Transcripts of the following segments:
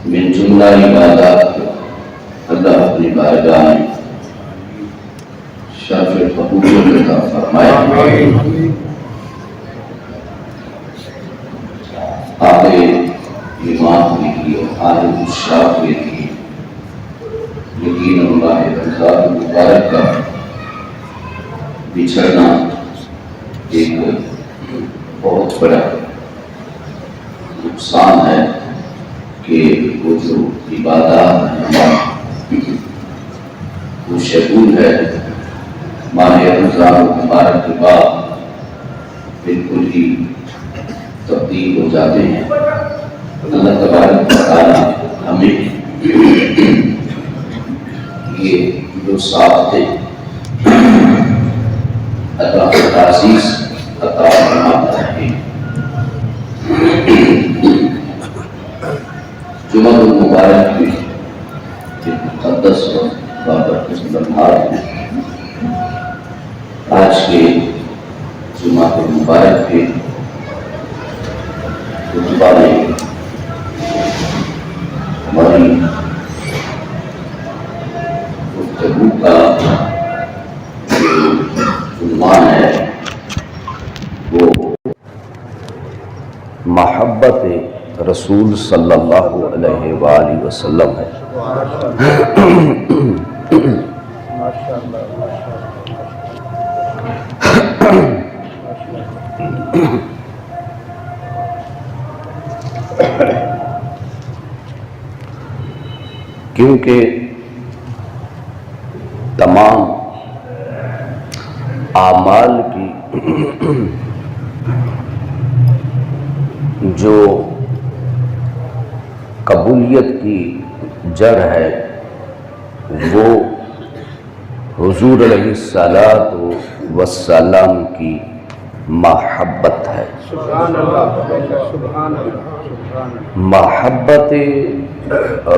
من جملہ عبادات اللہ اپنی بارگاہ میں شرف قبولیت عطا فرمائے۔ آگے ایمان لکھی اور آدم الشاف لکھی، یقین اللہ رمضان مبارک کا بچھڑنا ایک بہت بڑا نقصان ہے کہ وہ جو عبادات ہیں وہ شیڈول ہے ماہ رمضان مبارک کے بعد بالکل ہی تبدیل ہو جاتے ہیں۔ اللہ تبارک و تعالی ہمیں یہ جو ساتھ تھے اللہ تعزیز عطا فرماتا ہے۔ جمعہ المبارک میں ایک مقدس اور بابرکت لمحات ہیں۔ آج کے جمعہ المبارک کے خطبہ میں ہماری گفتگو کا جو عنوان ہے وہ محبت رسول صلی اللہ علیہ وآلہ وسلم ہے۔ کیونکہ تمام اعمال کی جو قبولیت کی جڑ ہے وہ حضور علیہ الصلاۃ والسلام کی محبت ہے۔ محبت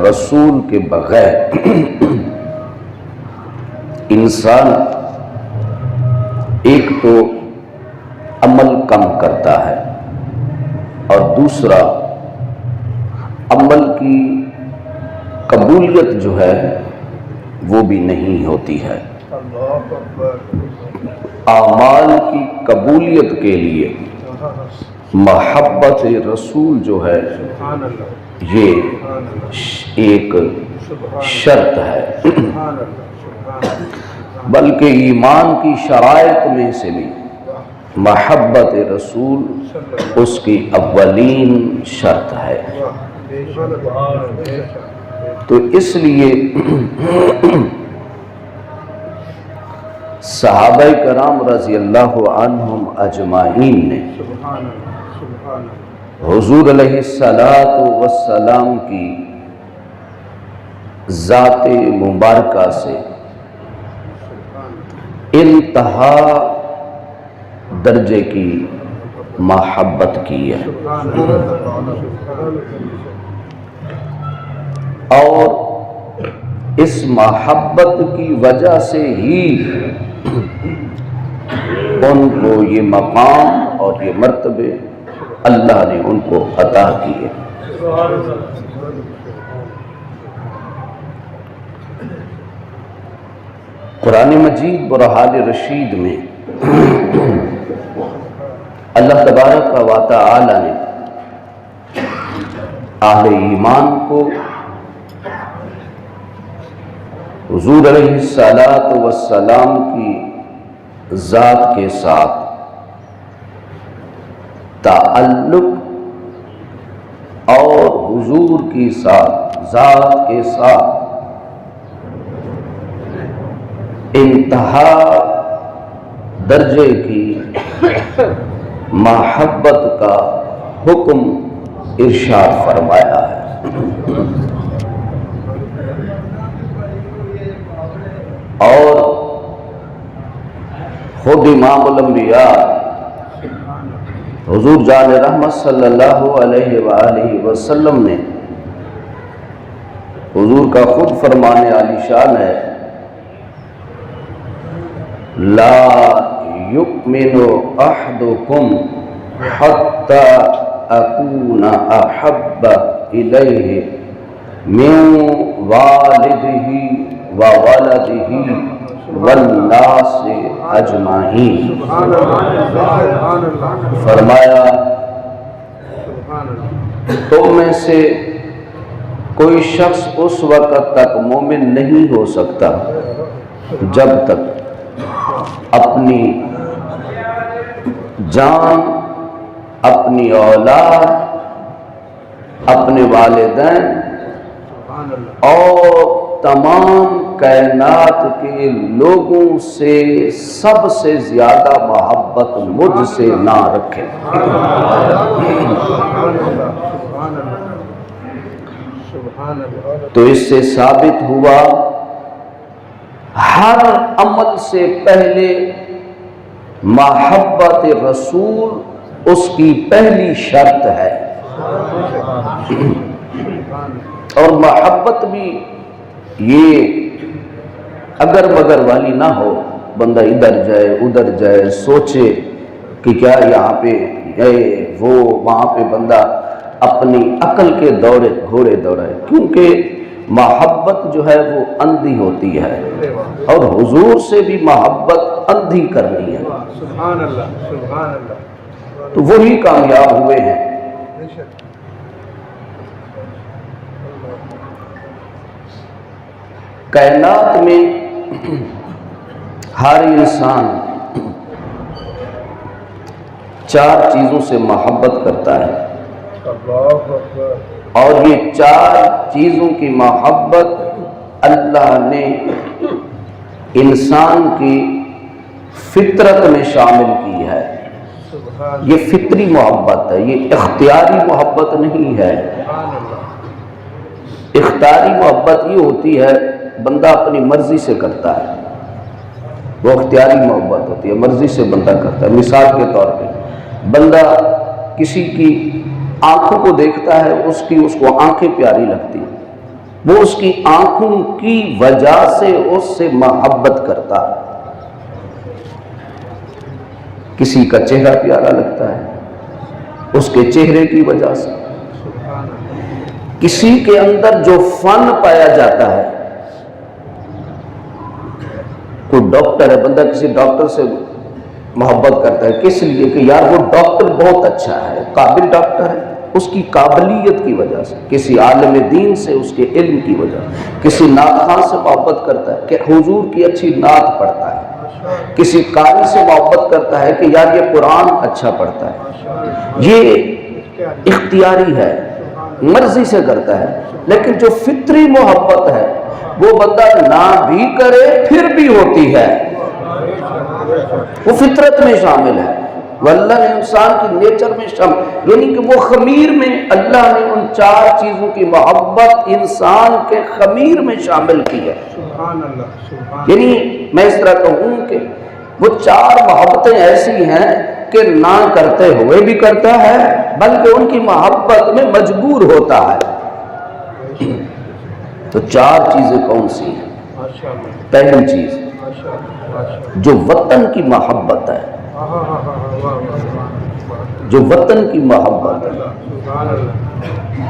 رسول کے بغیر انسان ایک تو عمل کم کرتا ہے اور دوسرا عمل کی قبولیت جو ہے وہ بھی نہیں ہوتی ہے۔ اعمال کی قبولیت کے لیے محبت رسول جو ہے یہ ایک شرط ہے، بلکہ ایمان کی شرائط میں سے بھی محبت رسول اس کی اولین شرط ہے۔ تو اس لیے صحابہ کرام رضی اللہ عنہم اجمعین نے حضور علیہ الصلاۃ والسلام کی ذات مبارکہ سے انتہا درجے کی محبت کی ہے، اور اس محبت کی وجہ سے ہی ان کو یہ مقام اور یہ مرتبے اللہ نے ان کو عطا کیے۔ قرآن مجید برہان رشید میں اللہ تبارک و تعالی نے اہل ایمان کو حضور علیہ الصلاۃ والسلام کی ذات کے ساتھ تعلق اور حضور کی ذات کے ساتھ انتہا درجے کی محبت کا حکم ارشاد فرمایا ہے۔ اور خود امام الانبیاء حضور جان رحمت صلی اللہ علیہ وآلہ وسلم نے حضور کا خود فرمانے عالی شان ہے، لا یؤمن احدکم حتی اکون احب الیہ من والدہ و ولدہ والناس اجمعین. فرمایا تم میں سے کوئی شخص اس وقت تک مومن نہیں ہو سکتا جب تک اپنی جان، اپنی اولاد، اپنے والدین اور تمام کائنات کے لوگوں سے سب سے زیادہ محبت مجھ سے نہ رکھے. تو اس سے ثابت ہوا ہر عمل سے پہلے محبت رسول اس کی پہلی شرط ہے. اور محبت بھی یہ اگر مگر والی نہ ہو، بندہ ادھر جائے ادھر جائے سوچے کہ کیا یہاں پہ وہ وہاں پہ بندہ اپنی عقل کے گھوڑے دوڑائے. کیونکہ محبت جو ہے وہ اندھی ہوتی ہے، اور حضور سے بھی محبت اندھی کرنی ہے. سبحان اللہ سبحان اللہ. تو وہی کامیاب ہوئے ہیں. کائنات میں ہر انسان چار چیزوں سے محبت کرتا ہے، اور یہ چار چیزوں کی محبت اللہ نے انسان کی فطرت میں شامل کی ہے. یہ فطری محبت ہے، یہ اختیاری محبت نہیں ہے. اختیاری محبت یہ ہوتی ہے بندہ اپنی مرضی سے کرتا ہے، وہ اختیاری محبت ہوتی ہے، مرضی سے بندہ کرتا ہے. مثال کے طور پہ بندہ کسی کی آنکھوں کو دیکھتا ہے، اس کو آنکھیں پیاری لگتی ہیں، وہ اس کی آنکھوں کی وجہ سے اس سے محبت کرتا ہے. کسی کا چہرہ پیارا لگتا ہے اس کے چہرے کی وجہ سے. کسی کے اندر جو فن پایا جاتا ہے، کوئی ڈاکٹر ہے، بندہ کسی ڈاکٹر سے محبت کرتا ہے، کس لیے کہ یار وہ ڈاکٹر بہت اچھا ہے، قابل ڈاکٹر ہے، اس کی قابلیت کی وجہ سے. کسی عالم دین سے اس کے علم کی وجہ سے. کسی نعت خواں سے محبت کرتا ہے کہ حضور کی اچھی نعت پڑھتا ہے. کسی قاری سے محبت کرتا ہے کہ یار یہ قرآن اچھا پڑھتا ہے. یہ اختیاری ہے، مرضی سے کرتا ہے. لیکن جو فطری محبت ہے وہ بندہ نہ بھی کرے پھر بھی ہوتی ہے، وہ فطرت میں شامل ہے. واللہ نے انسان کی نیچر میں شامل، یعنی کہ وہ خمیر میں اللہ نے ان چار چیزوں کی محبت انسان کے خمیر میں شامل کی ہے. سبحان اللہ سبحان. یعنی میں اس طرح کہوں کہ وہ چار محبتیں ایسی ہیں کہ نہ کرتے ہوئے بھی کرتا ہے، بلکہ ان کی محبت میں مجبور ہوتا ہے. تو چار چیزیں کون سی ہیں؟ پہلی چیز جو وطن کی محبت ہے، جو وطن کی محبت ہے.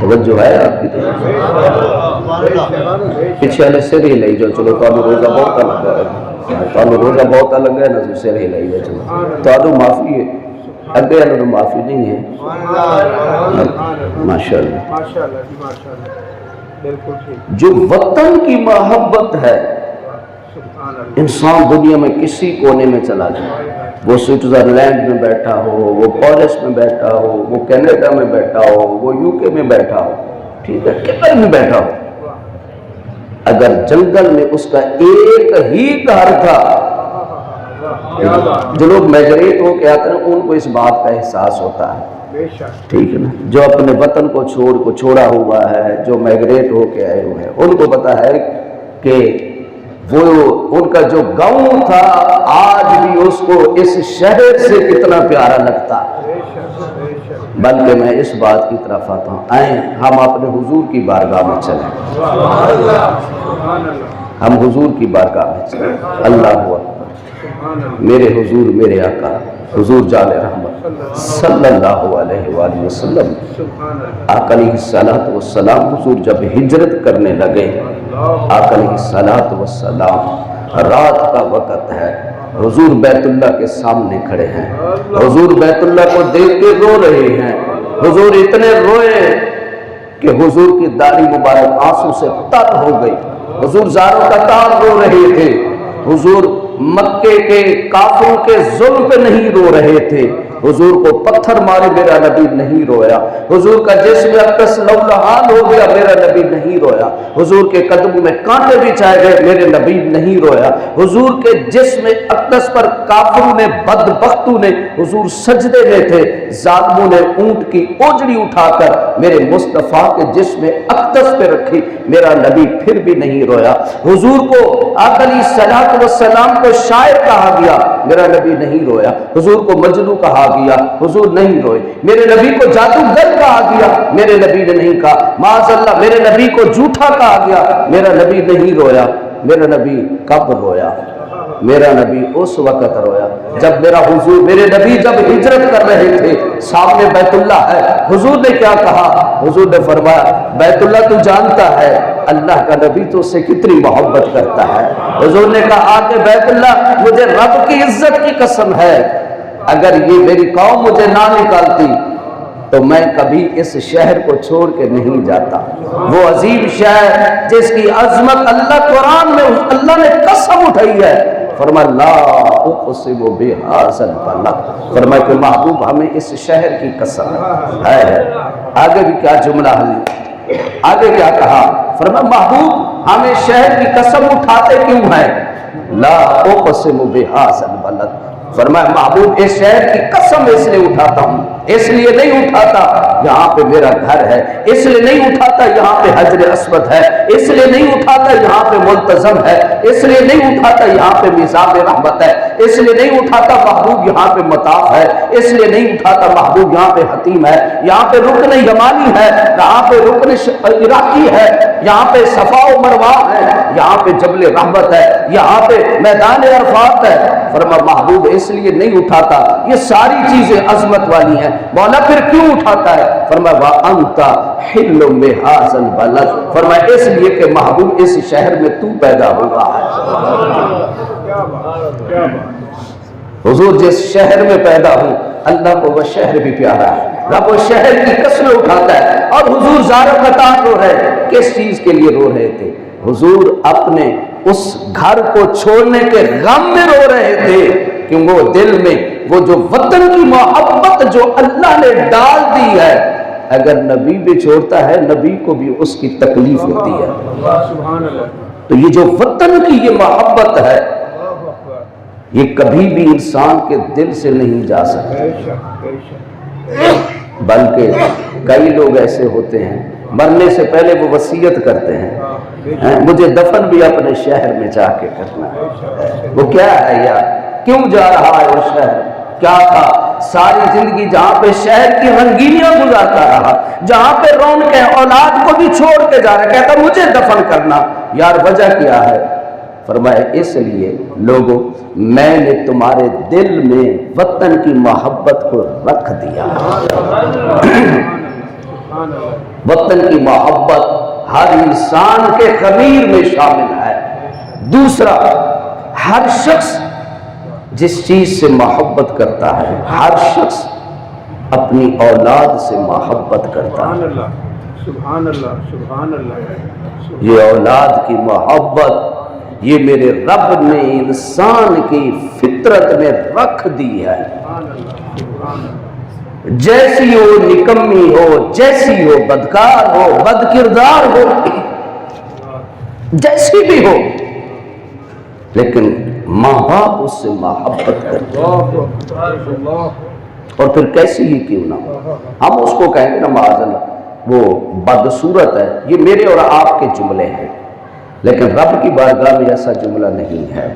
توجہ ہے آپ کی طرف؟ پیچھے والے سر ہی لے جاؤ. چلو تو روزہ بہت الگ ہے، تو روزہ بہت الگ ہے نا، تو سر ہی لے جاؤ. چلو تو معافی ہے، اگے والے تو معافی نہیں ہے. ماشاء اللہ. جو وطن کی محبت ہے، انسان دنیا میں کسی کونے میں چلا جائے، وہ سوئٹزرلینڈ میں بیٹھا ہو، وہ پیرس میں بیٹھا ہو، وہ کینیڈا میں بیٹھا ہو، وہ یو کے میں بیٹھا ہو، ٹھیک ہے، کدھر بھی بیٹھا ہو، اگر جنگل میں اس کا ایک ہی گھر تھا، جو لوگ میگریٹ ہو کے آتے ہیں ان کو اس بات کا احساس ہوتا ہے، ٹھیک ہے نا. جو اپنے وطن کو چھوڑا ہوا ہے، جو میگریٹ ہو کے آئے ہوئے ہیں، ان کو پتا ہے کہ وہ ان کا جو گاؤں تھا آج بھی اس کو اس شہر سے کتنا پیارا لگتا. بلکہ میں اس بات کی طرف آتا ہوں، آئیں ہم اپنے حضور کی بارگاہ میں چلیں، ہم حضور کی بارگاہ میں چلیں. اللہ اکبر. میرے حضور میرے آقا حضور جان رحمت صلی اللہ علیہ وآلہ وسلم آقا علیہ الصلوۃ والسلام حضور جب ہجرت کرنے لگے، آقا علیہ الصلوۃ والسلام رات کا وقت ہے، حضور بیت اللہ کے سامنے کھڑے ہیں، حضور بیت اللہ کو دیکھ کے رو رہے ہیں، حضور اتنے روئے کہ حضور کی داڑھی مبارک آنسو سے تر ہو گئی، حضور زاروں کا تار رو رہے تھے، حضور مکے کے کافروں کے ظلم پہ نہیں رو رہے تھے، حضور کو پتھر مارے میرا نبی نہیں رویا، حضور کا جسم اقدس لولہان ہو گیا میرا نبی نہیں رویا، حضور کے قدموں میں کانٹے بچھائے گئے میرے نبی نہیں رویا، حضور کے جسم اقدس پر کافروں نے بدبختوں نے حضور سجدے میں تھے، ظالموں نے اونٹ کی اوجڑی اٹھا کر میرے مصطفیٰ کے جسم اقدس پہ رکھی، میرا نبی پھر بھی نہیں رویا، حضور کو آقا علیہ الصلوۃ والسلام کو شاعر کہا گیا، میرا نبی نہیں رویا، حضور کو مجنون کہا گیا، حضور نہیں روئے، میرے نبی کو جادوگر کہا گیا، میرے نبی نے نہیں کہا، معاذ اللہ میرے نبی کو جھوٹا کہا گیا، میرا نبی نہیں رویا، میرا نبی کب رویا؟ میرا نبی اس وقت رویا جب میرا حضور میرے نبی جب ہجرت کر رہے تھے، سامنے بیت اللہ ہے، حضور نے کیا کہا؟ حضور نے فرمایا بیت اللہ تو جانتا ہے اللہ کا نبی تو اس سے کتنی محبت کرتا ہے، حضور نے کہا کہ بیت اللہ مجھے رب کی عزت کی قسم ہے اگر یہ میری قوم مجھے نہ نکالتی تو میں کبھی اس شہر کو چھوڑ کے نہیں جاتا، وہ عظیم شہر جس کی عظمت اللہ قرآن میں اللہ نے قسم اٹھائی ہے، فرمایا لا اقسم بہذا البلد، فرمایا کہ محبوب ہمیں اس شہر کی قسم ہے۔ آگے بھی کیا جملہ ہے، آگے کیا کہا؟ فرمایا محبوب ہمیں شہر کی قسم اٹھاتے کیوں ہیں؟ لا اقسم بہذا البلد، فرمایا محبوب اس شہر کی قسم اس لیے اٹھاتا ہوں، اس لیے نہیں اٹھاتا یہاں پہ میرا گھر ہے، اس لیے نہیں اٹھاتا یہاں پہ حجر اسود ہے، اس لیے نہیں اٹھاتا یہاں پہ ملتزم ہے، اس لیے نہیں اٹھاتا یہاں پہ میزاب رحمت ہے، اس لیے نہیں اٹھاتا محبوب یہاں پہ مطاف ہے، اس لیے نہیں اٹھاتا محبوب یہاں پہ حتیم ہے، یہاں پہ رکن یمانی ہے، یہاں پہ رکن عراقی ہے، یہاں پہ صفا و مروہ ہے، یہاں پہ جبل رحمت ہے، یہاں پہ میدان عرفات ہے، فرمایا محبوب اس لیے نہیں اٹھاتا، یہ ساری چیزیں عظمت والی ہیں، مولا پھر کیوں اٹھاتا ہے؟ فرمایا وَأَنْتَ حِلٌّ بِهَذَا الْبَلَدِ، فرمایا اس لیے کہ محبوب اس شہر میں تو پیدا ہوا ہے، حضور جس شہر میں پیدا ہوں اللہ کو وہ شہر بھی پیارا ہے، رب وہ شہر کی قسم اٹھاتا ہے، اور حضور زاروں کا تار رو رہے، کس چیز کے لیے رو رہے تھے؟ حضور اپنے اس گھر کو چھوڑنے کے غم میں رو رہے تھے کہ وہ دل میں وہ جو وطن کی محبت جو اللہ نے ڈال دی ہے، اگر نبی بھی چھوڑتا ہے نبی کو بھی اس کی تکلیف ہوتی ہے، تو یہ جو وطن کی یہ محبت ہے یہ کبھی بھی انسان کے دل سے نہیں جا سکتی، بلکہ کئی لوگ ایسے ہوتے ہیں مرنے سے پہلے وہ وصیت کرتے ہیں مجھے دفن بھی اپنے شہر میں جا کے کرنا ہے، وہ کیا ہے یار، کیوں جا رہا ہے وہ شہر؟ کیا تھا ساری زندگی جہاں پہ شہر کی رنگینیاں گزارتا رہا، جہاں پہ رونقیں اولاد کو بھی چھوڑ کے جا رہا، کہتا مجھے دفن کرنا، یار وجہ کیا ہے؟ فرمایا اس لیے لوگوں میں نے تمہارے دل میں وطن کی محبت کو رکھ دیا، وطن کی محبت ہر انسان کے ضمیر میں شامل ہے۔ دوسرا، ہر شخص جس چیز سے محبت کرتا ہے، ہر شخص اپنی اولاد سے محبت کرتا ہے، سبحان اللہ سبحان اللہ، یہ اولاد کی محبت یہ میرے رب نے انسان کی فطرت میں رکھ دی ہے، جیسی ہو نکمی ہو، جیسی ہو بدکار ہو، بد کردار ہو، جیسی بھی ہو، لیکن ماں باپ اس سے محبت کرتے ہیں، اور پھر کیسی ہی کیوں نہ ہو، ہم اس کو کہیں گے نا معاذ اللہ وہ بدصورت ہے، یہ میرے اور آپ کے جملے ہیں، لیکن رب کی بارگاہ میں ایسا جملہ نہیں ہے،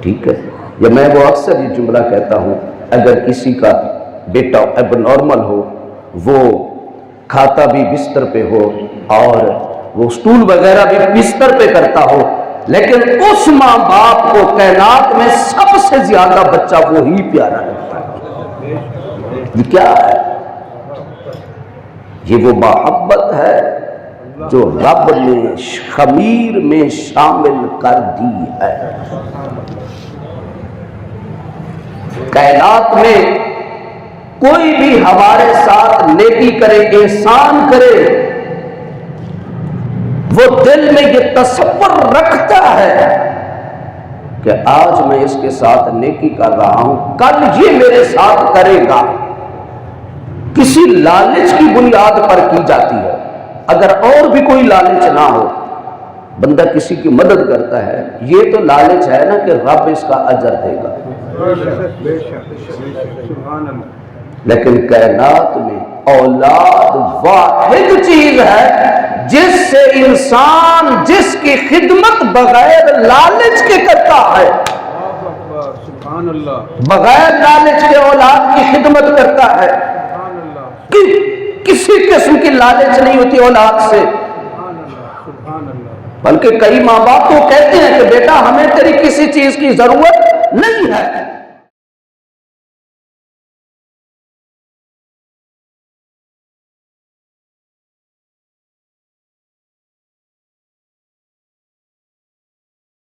ٹھیک ہے؟ یا میں وہ اکثر یہ جملہ کہتا ہوں، اگر کسی کا بیٹا اب نارمل ہو، وہ کھاتا بھی بستر پہ ہو اور وہ سٹول وغیرہ بھی بستر پہ کرتا ہو، لیکن اس ماں باپ کو کائنات میں سب سے زیادہ بچہ وہی پیارا لگتا ہے۔ یہ کیا ہے؟ یہ وہ محبت ہے جو رب نے خمیر میں شامل کر دی ہے۔ کائنات میں کوئی بھی ہمارے ساتھ نیکی کرے، احسان کرے، وہ دل میں یہ تصور رکھتا ہے کہ آج میں اس کے ساتھ نیکی کر رہا ہوں، کل یہ میرے ساتھ کرے گا۔ کسی لالچ کی بنیاد پر کی جاتی ہے۔ اگر اور بھی کوئی لالچ نہ ہو، بندہ کسی کی مدد کرتا ہے، یہ تو لالچ ہے نا کہ رب اس کا اجر دے گا۔ لیکن کائنات میں اولاد واحد چیز ہے جس سے انسان جس کی خدمت بغیر لالچ کے کرتا ہے، بغیر لالچ کے اولاد کی خدمت کرتا ہے، کسی قسم کی لالچ نہیں ہوتی اولاد سے۔ بلکہ کئی ماں باپ تو کہتے ہیں کہ بیٹا ہمیں تیری کسی چیز کی ضرورت نہیں ہے،